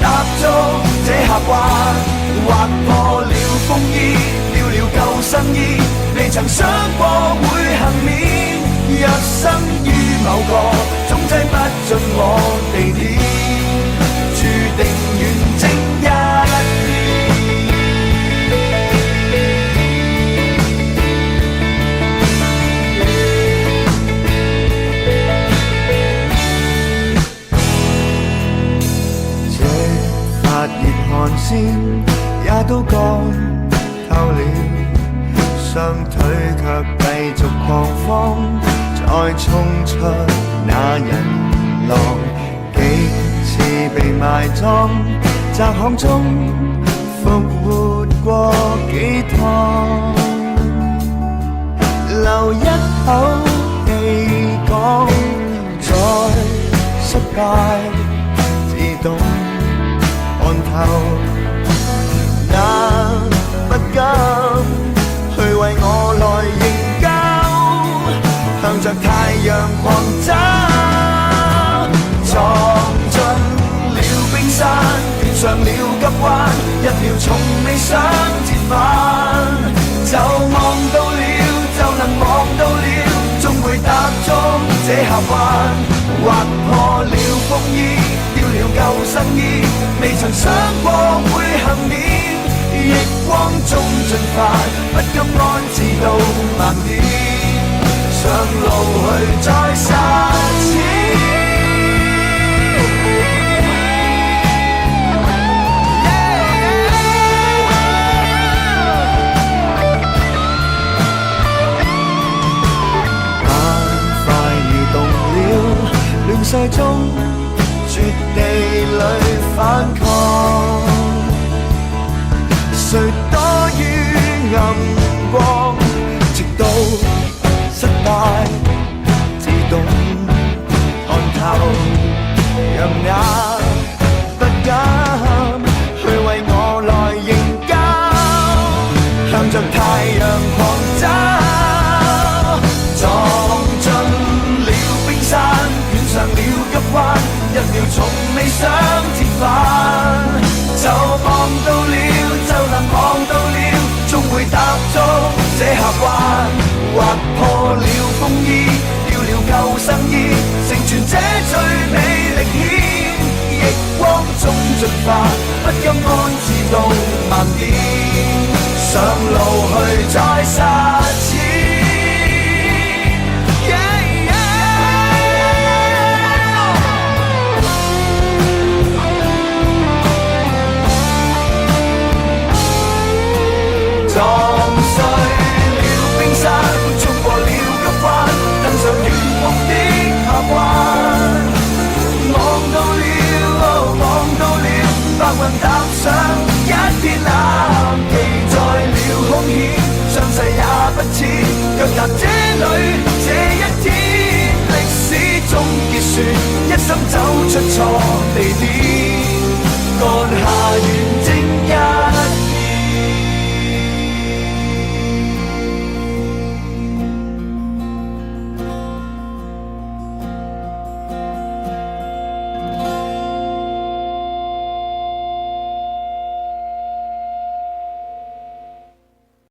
踏足這峽灣，劃破了風衣，掉了救生衣，未曾想過會幸免。若生於某個總擠不進我地點，注定遠征一這發熱汗腺也都乾透了，雙腿卻繼續狂慌，再衝出那人浪，幾次被埋葬，窄巷中復活過幾趟，留一口氣講，再失敗自動看透，那不甘去為我來營救，向着太陽狂走，撞進了冰山，捲上了急彎，一秒從未想折返，就望到了，就能望到了，終會踏足這峽灣，劃破了風衣，掉了救生衣，未曾想過會幸免，逆光中進發，不甘安置到盲點，上路去再實踐。眼快移動了，亂世中絕地裏反抗，誰多於暗光，直到失敗自動看透，讓那不甘去為我來營救，向着太陽狂走，撞進了冰山，捲上了急彎，一秒從未想折返，就望到了，就能望到了，終會踏足這峽灣，劃破了風衣，掉了救生衣，成全這最美歷險，逆光中進發，不甘安置到盲點，上路去再實踐。撞碎了冰山，衝過了急彎，登上遠方的峽灣，望到了，望到了，白雲踏上一片藍，記載了兇險，上世也不淺，腳踏這裏這一天，歷史終結算，一生走出錯地點，幹下遠